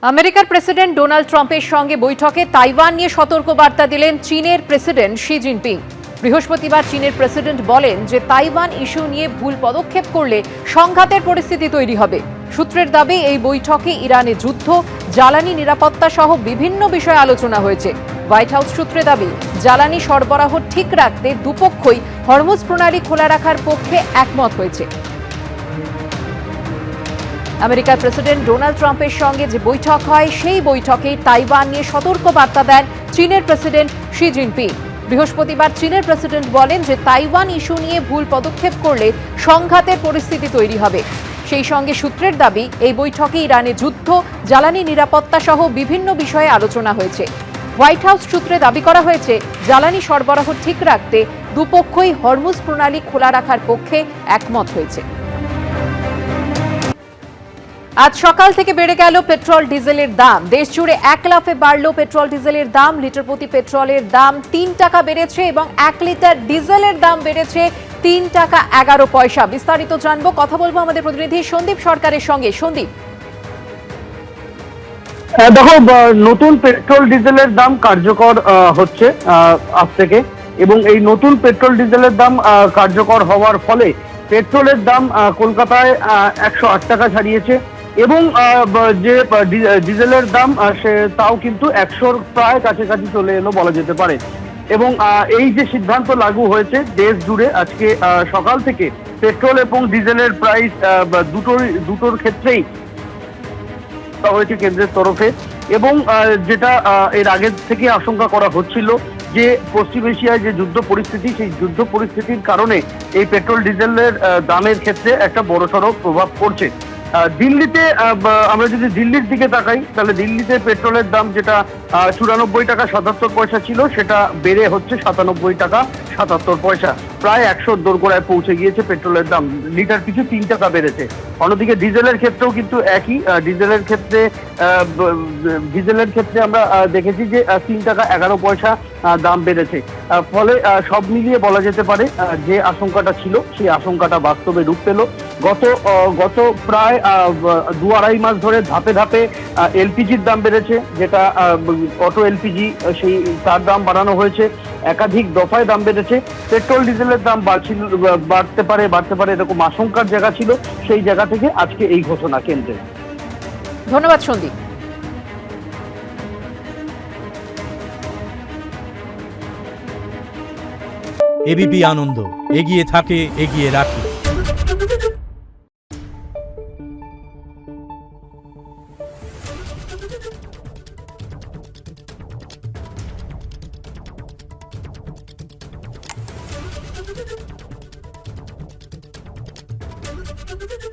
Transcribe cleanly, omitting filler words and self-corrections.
আমেরিকার president Donald ট্রাম্পের সঙ্গে বৈঠকে তাইওয়ান নিয়ে সতর্কবার্তা দিলেন চীনের প্রেসিডেন্ট শি জিনপিং। বৃহস্পতিবার চীনের প্রেসিডেন্ট বলেন যে তাইওয়ান ইস্যু নিয়ে ভুল পদক্ষেপ করলে সংঘাতের পরিস্থিতি তৈরি হবে। সূত্রের দাবি, এই বৈঠকে ইরানে যুদ্ধ, জ্বালানি নিরাপত্তা সহ বিভিন্ন বিষয়ে আলোচনা হয়েছে। হোয়াইট হাউস সূত্রে দাবি, জ্বালানি সরবরাহ ঠিক রাখতে দুপক্ষই হরমুজ প্রণালী খোলা রাখার পক্ষে একমত হয়েছে। আমেরিকার প্রেসিডেন্ট ডোনাল্ড ট্রাম্পের সঙ্গে যে বৈঠক হয়, সেই বৈঠকেই তাইওয়ান নিয়ে সতর্ক বার্তা দেন চীনের প্রেসিডেন্ট শি জিনপিং। বৃহস্পতিবার চীনের প্রেসিডেন্ট বলেন যে তাইওয়ান ইস্যু নিয়ে ভুল পদক্ষেপ করলে সংঘাতের পরিস্থিতি তৈরি হবে। সেই সঙ্গে সূত্রের দাবি, এই বৈঠকে ইরানে যুদ্ধ, জ্বালানি নিরাপত্তা সহ বিভিন্ন বিষয়ে আলোচনা হয়েছে। হোয়াইট হাউস সূত্রে দাবি করা হয়েছে, জ্বালানি সরবরাহ ঠিক রাখতে দুপক্ষই হরমুজ প্রণালী খোলা রাখার পক্ষে একমত হয়েছে। আজ সকাল থেকে বেড়ে গেল পেট্রোল ডিজেলের দাম। দেশ জুড়ে এক লাফে বাড়ল পেট্রোল ডিজেলের দাম। লিটার প্রতি পেট্রোলের দাম 3 টাকা বেড়েছে এবং 1 লিটার ডিজেলের দাম বেড়েছে 3 টাকা 11 পয়সা। বিস্তারিত জানবো, কথা বলবো আমাদের প্রতিনিধি সন্দীপ সরকারের সঙ্গে। সন্দীপ, দেখো, নতুন পেট্রোল ডিজেলের দাম কার্যকর হচ্ছে আজ থেকে, এবং এই নতুন পেট্রোল ডিজেলের দাম কার্যকর হওয়ার ফলে পেট্রোলের দাম কলকাতায় 108 টাকা ছাড়িয়েছে, এবং যে ডিজেলের দাম সে তাও কিন্তু 100-র প্রায় কাছাকাছি চলে এলো বলা যেতে পারে। এবং এই যে সিদ্ধান্ত লাগু হয়েছে দেশ জুড়ে আজকে সকাল থেকে, পেট্রোল এবং ডিজেলের প্রাইস দুটোর ক্ষেত্রেই হয়েছে কেন্দ্রের তরফে। এবং যেটা এর আগে থেকে আশঙ্কা করা হচ্ছিল যে পশ্চিম এশিয়ায় যে যুদ্ধ পরিস্থিতি, সেই যুদ্ধ পরিস্থিতির কারণে এই পেট্রোল ডিজেলের দামের ক্ষেত্রে একটা বড়সড় প্রভাব পড়ছে। দিল্লিতে আমরা যদি দিল্লির দিকে তাকাই, তাহলে দিল্লিতে পেট্রোলের দাম যেটা 94 টাকা 77 পয়সা ছিল, সেটা বেড়ে হচ্ছে 97 টাকা 77 পয়সা। প্রায় 100 দোরগোড়ায় পৌঁছে গিয়েছে পেট্রোলের দাম। লিটার পিছু 3 টাকা বেড়েছে। অন্যদিকে ডিজেলের ক্ষেত্রেও কিন্তু একই। ডিজেলের ক্ষেত্রে আমরা দেখেছি যে 3 টাকা 11 পয়সা দাম বেড়েছে। ফলে সব মিলিয়ে বলা যেতে পারে যে আশঙ্কাটা ছিল, সেই আশঙ্কাটা বাস্তবে রূপ পেল। গত প্রায় 2-2.5 মাস ধরে ধাপে ধাপে এলপিজির দাম বেড়েছে, যেটা অটো এলপিজি, তার দাম বাড়ানো হয়েছে। একাধিক দফায় দাম বেড়েছে। পেট্রোল ডিজেলের দাম বাড়তে পারে এরকম আশঙ্কার জায়গা ছিল। সেই জায়গা থেকে আজকে এই ঘোষণা কেন্দ্রের। ধন্যবাদ সন্দীপ। এবিপি আনন্দ, এগিয়ে থাকে, এগিয়ে রাখে। Thank you.